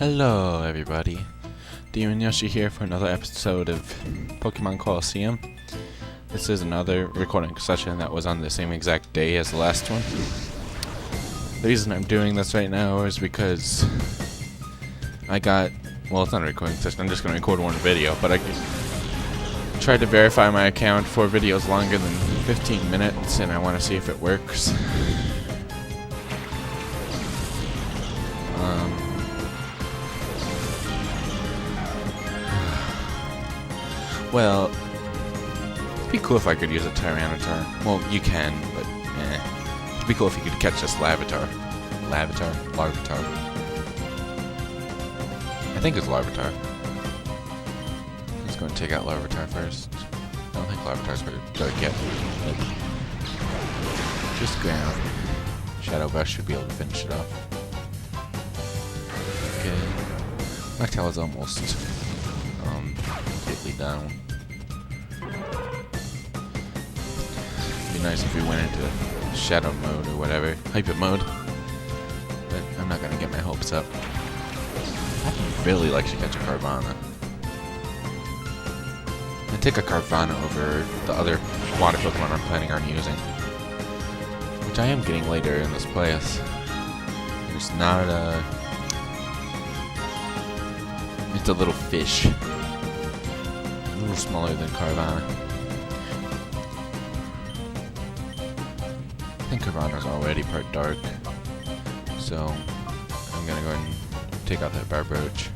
Hello everybody, Demon Yoshi here for another episode of Pokemon Coloseum. This is another recording session that was on the same exact day as the last one. The reason I'm doing this right now is because it's not a recording session, I'm just going to record one video, but I tried to verify my account for videos longer than 15 minutes and I want to see if it works. Well, it'd be cool if I could use a Tyranitar. Well, you can, but it'd be cool if you could catch this Larvitar. Larvitar. I think it's Larvitar. Let's go and take out Larvitar first. I don't think Larvitar's going to get me. Just ground. Shadow Brush should be able to finish it off. Okay. My tail is almost completely down. It'd be nice if we went into shadow mode or whatever, hyper mode, but I'm not gonna get my hopes up. I'd really like to catch a Carvana. I'd take a Carvana over the other water Pokemon I'm planning on using, which I am getting later in this place. It's not a... It's a little fish. A little smaller than Carvana. I think Carvana's already part dark, so I'm gonna go ahead and take out that Barboach.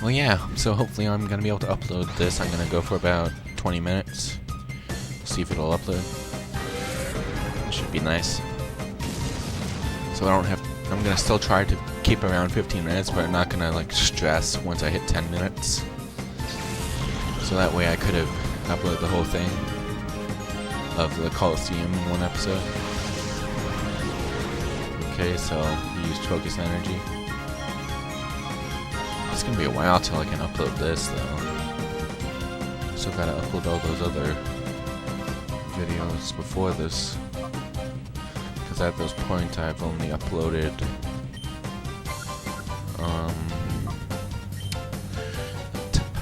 Well, yeah, so hopefully I'm gonna be able to upload this. I'm gonna go for about 20 minutes. See if it'll upload. That should be nice. So I don't have. I'm gonna still try to keep around 15 minutes, but I'm not gonna like stress once I hit 10 minutes. So that way I could have uploaded the whole thing of the Coloseum in one episode. Okay, so he used Focus Energy. It's gonna be a while till I can upload this though. Still gotta upload all those other videos before this. Because at this point I've only uploaded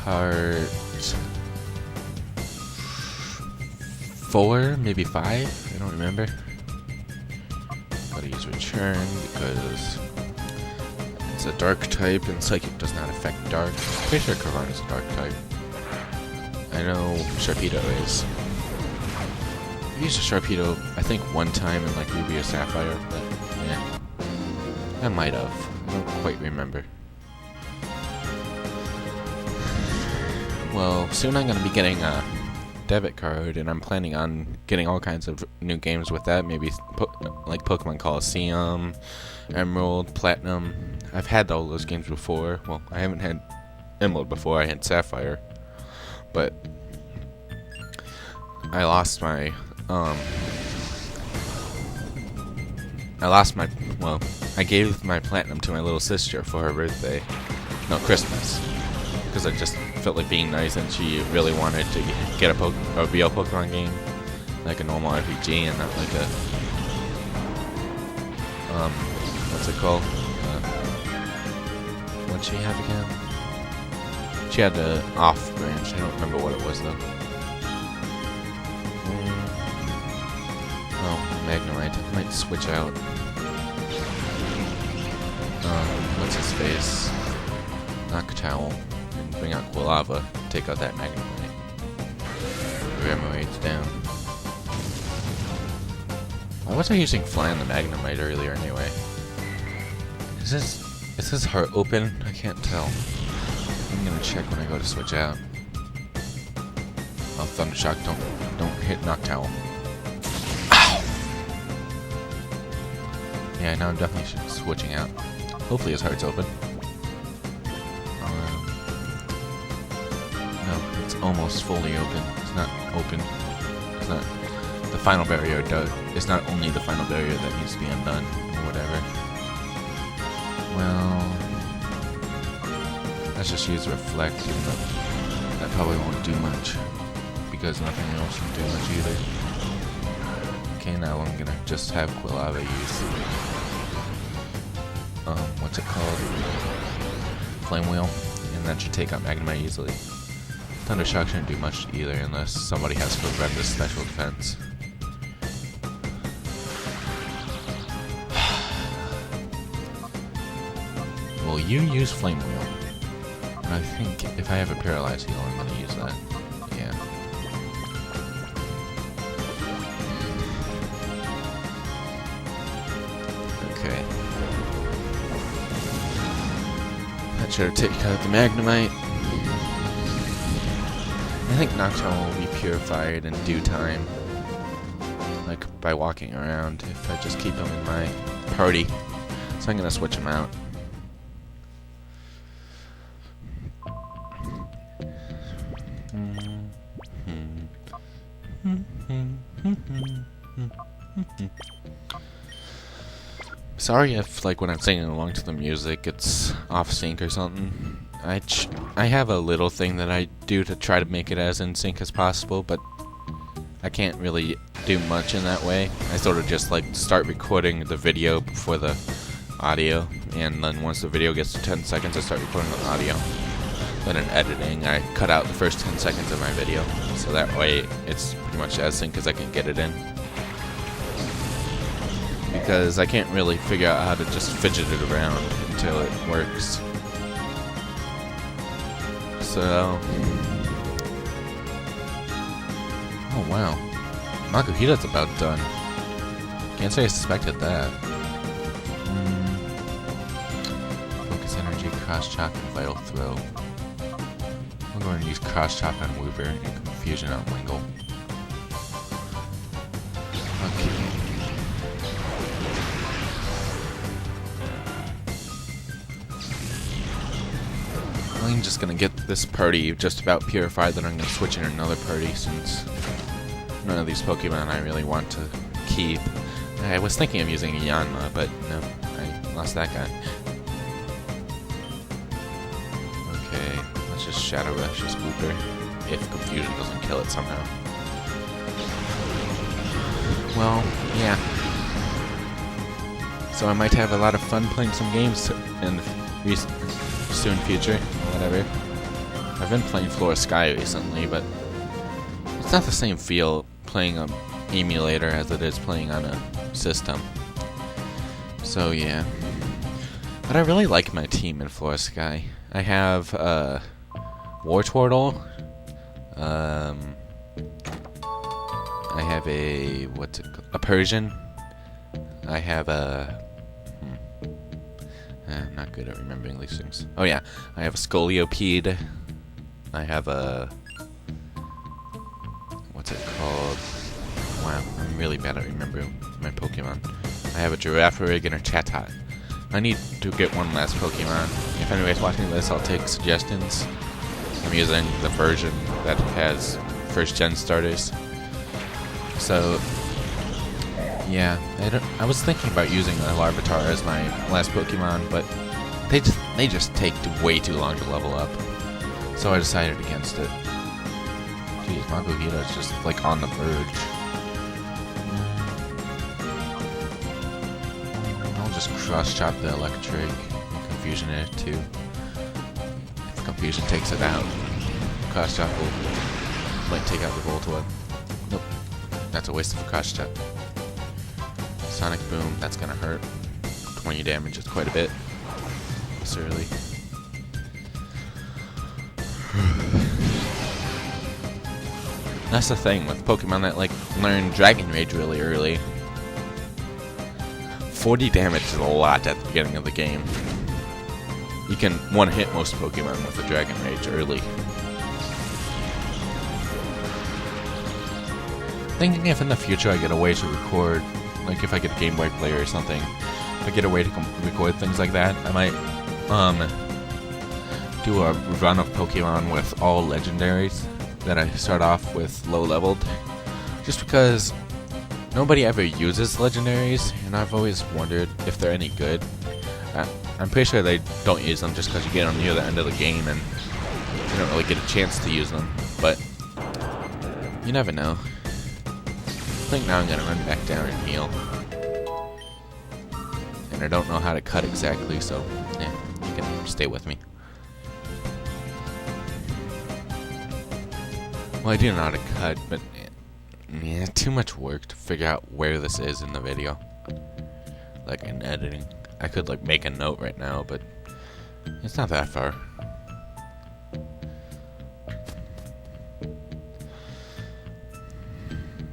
part 4, maybe 5, I don't remember. Gotta use Return because it's a dark type and Psychic does not affect dark. I'm pretty sure Carvana is a dark type. I know Sharpedo is. I've used a Sharpedo, I think, one time in like Ruby or Sapphire, but yeah. I might have. I don't quite remember. Well, soon I'm going to be getting a debit card, and I'm planning on getting all kinds of new games with that. Maybe like Pokemon Coliseum, Emerald, Platinum. I've had all those games before. Well, I haven't had Emerald before. I had Sapphire, but I lost my. I gave my Platinum to my little sister for her birthday. No, Christmas. Because I just felt like being nice and she really wanted to get a real Pokemon game. Like a normal RPG and not like a... what's it called? What'd she have again? She had the off branch. I don't remember what it was though. Magnemite. I might switch out. What's his face? Noctowl. And bring out Quilava. Take out that Magnemite. Remorade's down. Why was I using Fly on the Magnemite earlier anyway? Is this heart open? I can't tell. I'm gonna check when I go to switch out. Oh, Thundershock, don't hit Noctowl. Yeah, now I'm definitely switching out. Hopefully his heart's open. No, it's almost fully open. It's not open. It's not. The final barrier it's not only the final barrier that needs to be undone, or whatever. Well, let's just use Reflect, even though that probably won't do much, because nothing else will do much either. Okay, now I'm gonna just have Quilava use what's it called? Flame Wheel, and that should take out Magnemite easily. Thunder Shock shouldn't do much either unless somebody has horrendous special defense. Well, you use Flame Wheel. And I think if I have a Paralyze Heal, I'm gonna use that. Yeah. Okay. That should take out the Magnemite. I think Noctowl will be purified in due time. Like, by walking around, if I just keep him in my party. So I'm gonna switch him out. Sorry if, like, when I'm singing along to the music, it's off sync or something. I have a little thing that I do to try to make it as in sync as possible, but I can't really do much in that way. I sort of just, like, start recording the video before the audio, and then once the video gets to 10 seconds, I start recording the audio. Then in editing, I cut out the first 10 seconds of my video, so that way it's pretty much as sync as I can get it in. Because I can't really figure out how to just fidget it around until it works. So... oh wow. Makuhita's about done. Can't say I suspected that. Focus Energy, Cross Chop, and Vital Throw. I'm going to use Cross Chop on Wooper and Confusion on Wingle. Okay. I'm just gonna get this party just about purified, then I'm gonna switch in another party since none of these Pokemon I really want to keep. I was thinking of using a Yanma, but no, I lost that guy. Okay, let's just Shadow Rush this Wooper, if Confusion doesn't kill it somehow. Well, yeah. So I might have a lot of fun playing some games in the soon future. Whatever. I've been playing Flora Sky recently, but it's not the same feel playing an emulator as it is playing on a system. So yeah. But I really like my team in Flora Sky. I have Wartortle. I have a Persian. I have a I'm not good at remembering these things. Oh yeah, I have a Scolipede. I have a... what's it called? Wow, I'm really bad at remembering my Pokemon. I have a Girafarig and a Chatot. I need to get one last Pokemon. If anybody's watching this, I'll take suggestions. I'm using the version that has first gen starters. So... yeah, I was thinking about using a Larvitar as my last Pokemon, but they just take way too long to level up. So I decided against it. Jeez, Makuhita is just like on the verge. I'll just cross chop the Electric and Confusion in it too. If Confusion takes it out, cross chop might take out the Voltorb. Nope, that's a waste of a cross chop. Sonic Boom, that's gonna hurt. 20 damage is quite a bit. This early. That's the thing with Pokemon that like learn Dragon Rage really early. 40 damage is a lot at the beginning of the game. You can one-hit most Pokemon with a Dragon Rage early. Thinking if in the future I get a way to record, like if I get a Game Boy player or something, if I get a way to record things like that, I might do a run of Pokemon with all legendaries that I start off with low leveled, just because nobody ever uses legendaries and I've always wondered if they're any good. I'm pretty sure they don't use them just because you get them near the end of the game and you don't really get a chance to use them, but you never know. I think now I'm gonna run back down and heal. And I don't know how to cut exactly, so yeah, you can stay with me. Well, I do know how to cut, but yeah, too much work to figure out where this is in the video. Like in editing. I could like make a note right now, but it's not that far.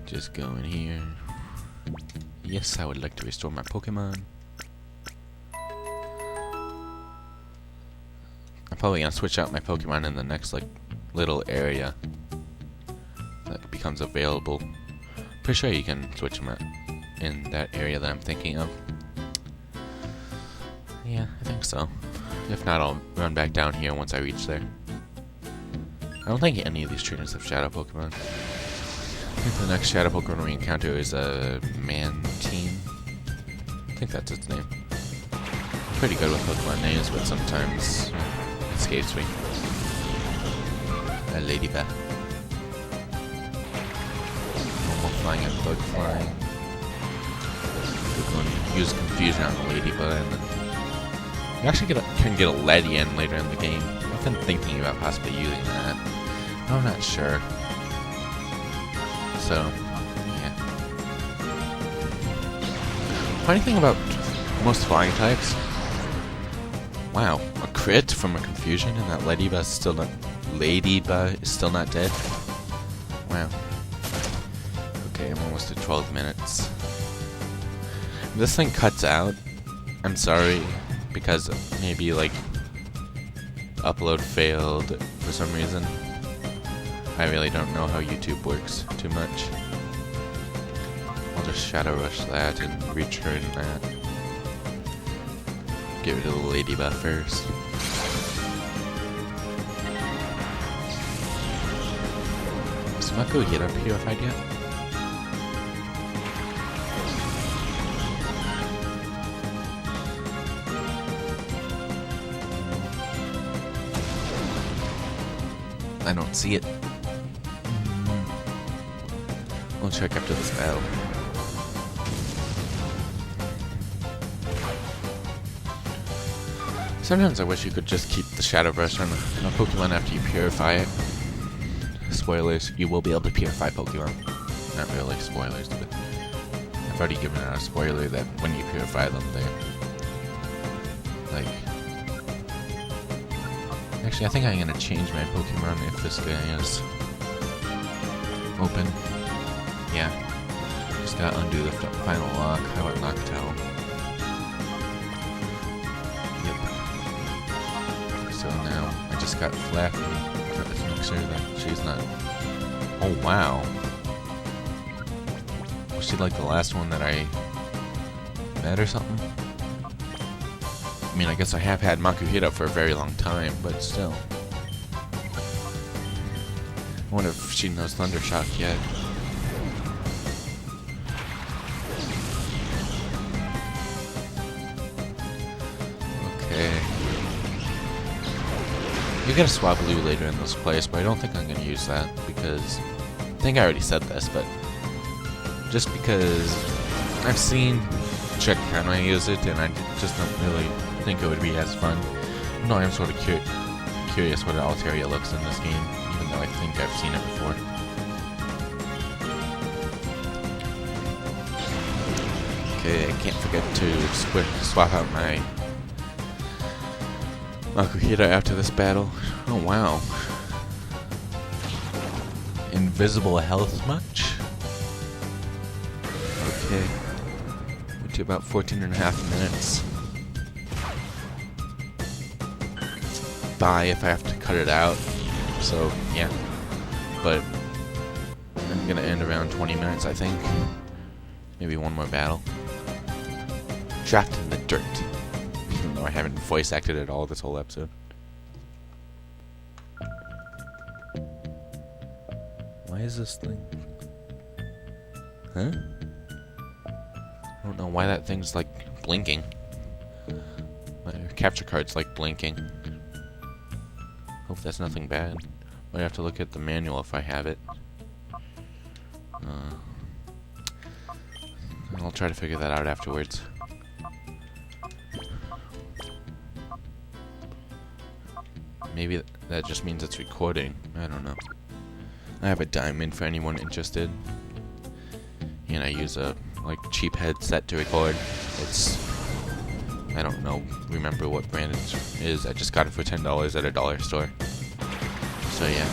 Just go in here. Yes, I would like to restore my Pokemon. I'm probably gonna switch out my Pokemon in the next like little area that becomes available. Pretty sure you can switch them out in that area that I'm thinking of. Yeah, I think so. If not, I'll run back down here once I reach there. I don't think any of these trainers have Shadow Pokemon. I think the next Shadow Pokemon we encounter is a Mantine. I think that's its name. I'm pretty good with Pokemon names, but sometimes it escapes me. A Ladybug. Normal flying and bug flying. We're going to use Confusion on the Ladybug, and then you actually can get a Ledian later in the game. I've been thinking about possibly using that. I'm not sure. So, yeah. Funny thing about most flying types. Wow, a crit from a Confusion, and that Ladybug is still not dead. Wow. Okay, I'm almost at 12 minutes. If this thing cuts out, I'm sorry, because maybe like upload failed for some reason. I really don't know how YouTube works too much. I'll just Shadow Rush that and return that. Get rid of the Ladybug first. Is Makuhita purified yet? I don't see it. We'll check after this battle. Sometimes I wish you could just keep the Shadow Brush on a Pokemon after you purify it. Spoilers, you will be able to purify Pokemon. Not really spoilers, but I've already given out a spoiler that when you purify them, they're like... Actually, I think I'm gonna change my Pokemon if this guy is open. Yeah. Just gotta undo the final lock. How about Noctowl? Yep. So now I just got Flappy. Let's make sure that she's not. Oh wow. Was she like the last one that I met or something? I mean, I guess I have had Makuhita for a very long time, but still. I wonder if she knows Thunder Shock yet. Okay. You get a Swablu later in this place, but I don't think I'm going to use that because... I think I already said this, but... Just because I've seen Chick Hanma use it, and I just don't really think it would be as fun. No, I'm sort of curious what Altaria looks in this game, even though I think I've seen it before. Okay, I can't forget to swap out my Makuhita after this battle. Oh wow. Invisible health much? Okay. Went to about 14.5 minutes. Bye if I have to cut it out. So, yeah. But I'm gonna end around 20 minutes, I think. Maybe one more battle. Trapped in the dirt. Even though I haven't voice acted at all this whole episode. Why is this thing? Huh? I don't know why that thing's like blinking. My capture card's like blinking. Hope that's nothing bad. Might have to look at the manual if I have it. I'll try to figure that out afterwards. Maybe that just means it's recording. I don't know. I have a diamond for anyone interested. And I use a cheap headset to record. It's, I don't know, remember what brand it is. I just got it for $10 at a dollar store. So yeah.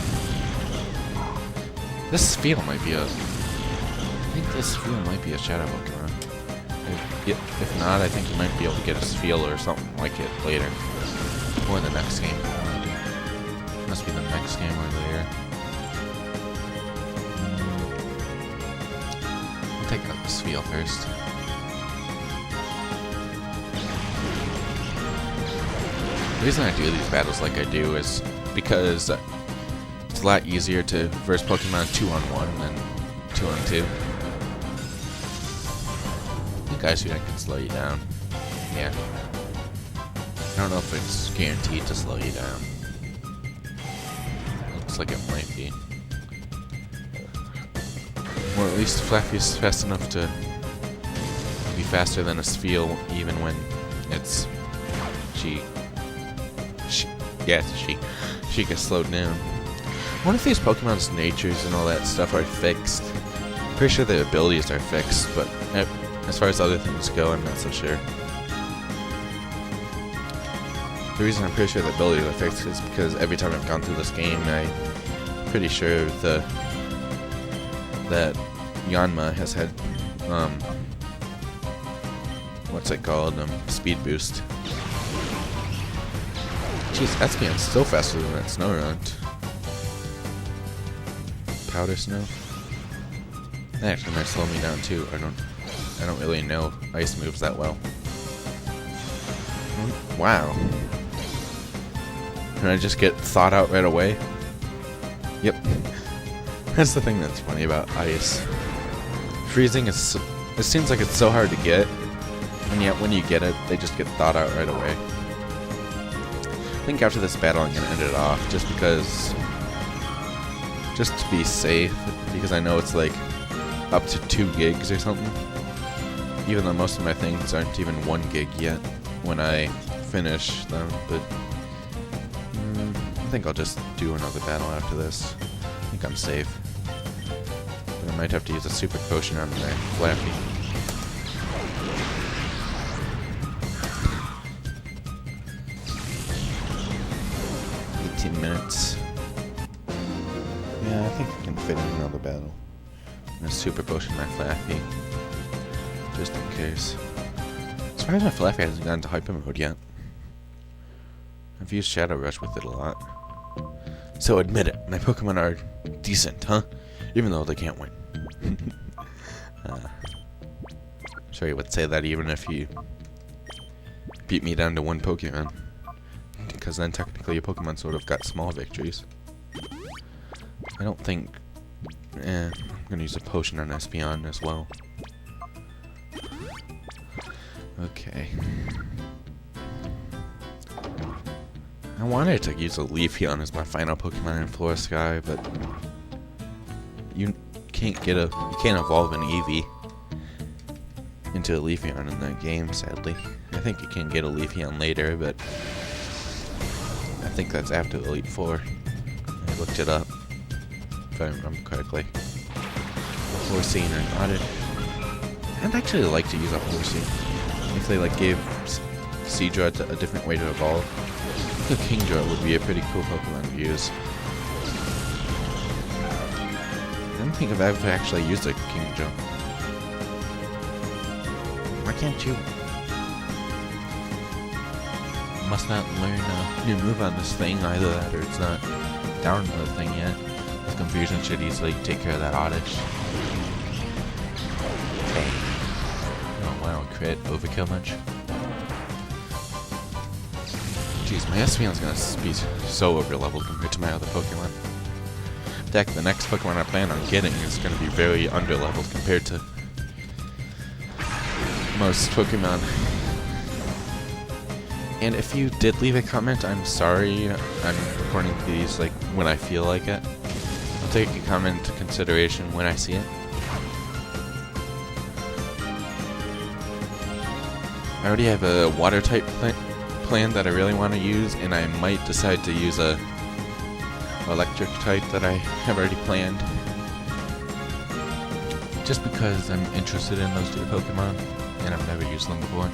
This Spheal might be a... I think this Spheal might be a Shadow Pokemon. If not, I think you might be able to get a Spheal or something like it later. Or the next game. Must be the next game or later. I'll take out the Spheal first. The reason I do these battles like I do is because it's a lot easier to verse Pokemon 2-on-1 than 2-on-2. You guys think I can slow you down. Yeah. I don't know if it's guaranteed to slow you down. Looks like it might be. Or at least Flaffy's fast enough to be faster than a Spheal even when it's... She gets slowed down. I wonder if these Pokemon's natures and all that stuff are fixed. I'm pretty sure their abilities are fixed, but as far as other things go, I'm not so sure. The reason I'm pretty sure the abilities are fixed is because every time I've gone through this game, I'm pretty sure that Yanma has had, what's it called, speed boost. Jeez, Espeon's still faster than that Snorunt. Powder Snow? That actually might slow me down too. I don't really know ice moves that well. Wow. Can I just get thawed out right away? Yep. That's the thing that's funny about ice. Freezing is it seems like it's so hard to get, and yet when you get it, they just get thawed out right away. I think after this battle I'm gonna end it off just to be safe, because I know it's like up to 2 gigs or something. Even though most of my things aren't even 1 gig yet when I finish them, but I think I'll just do another battle after this. I think I'm safe. But I might have to use a super potion on my Flappy. Minutes. Yeah, I think I can fit in another battle. I'm gonna super potion my Flappy, just in case. As far as my Flappy hasn't gone to hyper mode yet. I've used Shadow Rush with it a lot. So admit it, my Pokemon are decent, huh? Even though they can't win. Sure you would say that even if you beat me down to 1 Pokemon. Because then technically your Pokemon sort of got small victories. I don't think... I'm gonna use a potion on Espeon as well. Okay. I wanted to use a Leafeon as my final Pokemon in Flora Sky, but you can't evolve an Eevee into a Leafeon in that game, sadly. I think you can get a Leafeon later, but I think that's after Elite Four. I looked it up, if I remember correctly. Horseen or Oddish. I'd actually like to use a Horseen. If they gave Seadra a different way to evolve. I think Kingdra would be a pretty cool Pokemon to use. I don't think I've ever actually used a Kingdra. Why can't you? Must not learn a new move on this thing, either that or it's not down to the thing yet. This confusion should easily take care of that Oddish. Okay. Oh wow, crit, overkill much? Jeez, my Espeon's gonna be so over-leveled compared to my other Pokemon. In fact, the next Pokemon I plan on getting is gonna be very under-leveled compared to most Pokemon. And if you did leave a comment, I'm sorry. I'm recording these when I feel like it. I'll take your comment into consideration when I see it. I already have a water type planned that I really want to use, and I might decide to use a electric type that I have already planned. Just because I'm interested in those two Pokemon, and I've never used them before.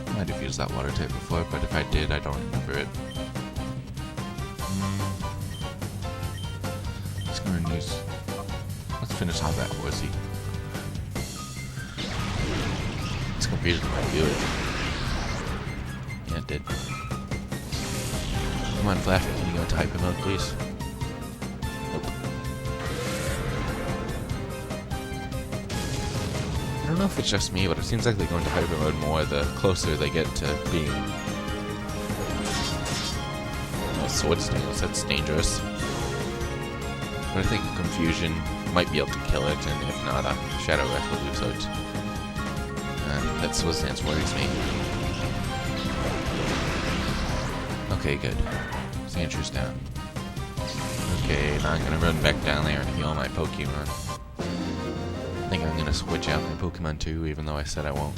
I might have used that water type before, but if I did, I don't remember it. Let's finish off that horsey. It's confusing my good. Yeah, it did. Come on, Flash, can you go type him out, please? Nope. I don't know if it's just me, but it seems like they go into hyper mode more the closer they get to being sword stance. That's dangerous. But I think Confusion might be able to kill it, and if not, Shadow Rush will lose out. That sword stance worries me. Okay, good. Sandshrews down. Okay, now I'm gonna run back down there and heal my Pokemon. I think I'm gonna switch out my Pokemon too, even though I said I won't.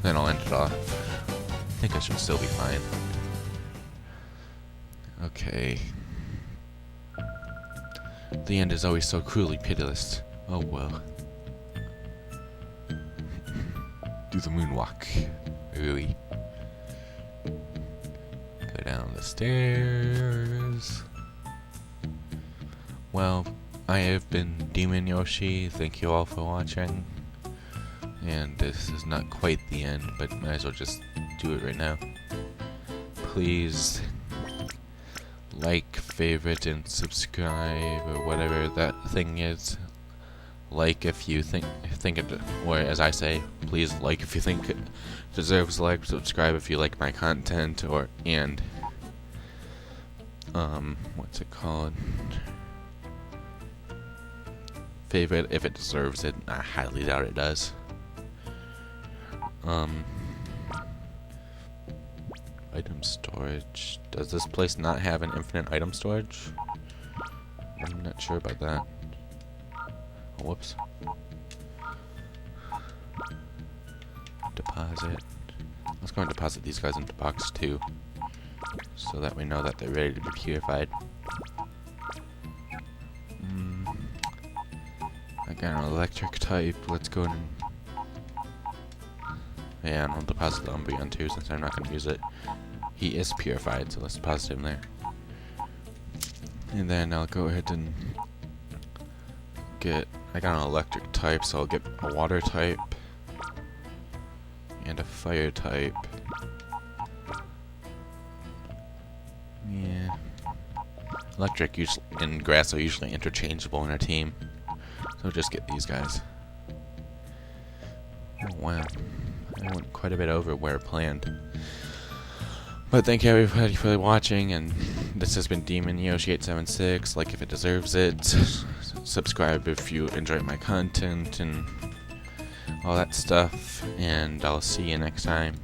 Then I'll end it off. I think I should still be fine. Okay. The end is always so cruelly pitiless. Oh well. Do the moonwalk. Really. Go down the stairs. Well, I have been Demon Yoshi. Thank you all for watching. And this is not quite the end, but might as well just do it right now. Please like, favorite, and subscribe, or whatever that thing is. Like if you think it, or as I say, please like if you think it deserves a like, subscribe if you like my content, and what's it called? Favorite if it deserves it. I highly doubt it does. Item storage. Does this place not have an infinite item storage? I'm not sure about that. Oh, whoops. Deposit. Let's go and deposit these guys into box 2, so that we know that they're ready to be purified. I got an electric type. Let's go and yeah, and I'll deposit the Umbreon too, since I'm not going to use it. He is purified, so let's deposit him there. And then I'll go ahead and I got an electric type, so I'll get a water type and a fire type. Yeah. Electric and grass are usually interchangeable in our team, so just get these guys. Oh wow. I went quite a bit over where planned. But thank you everybody for watching, and this has been Demon Yoshi 876. Like if it deserves it, subscribe if you enjoy my content, and all that stuff, and I'll see you next time.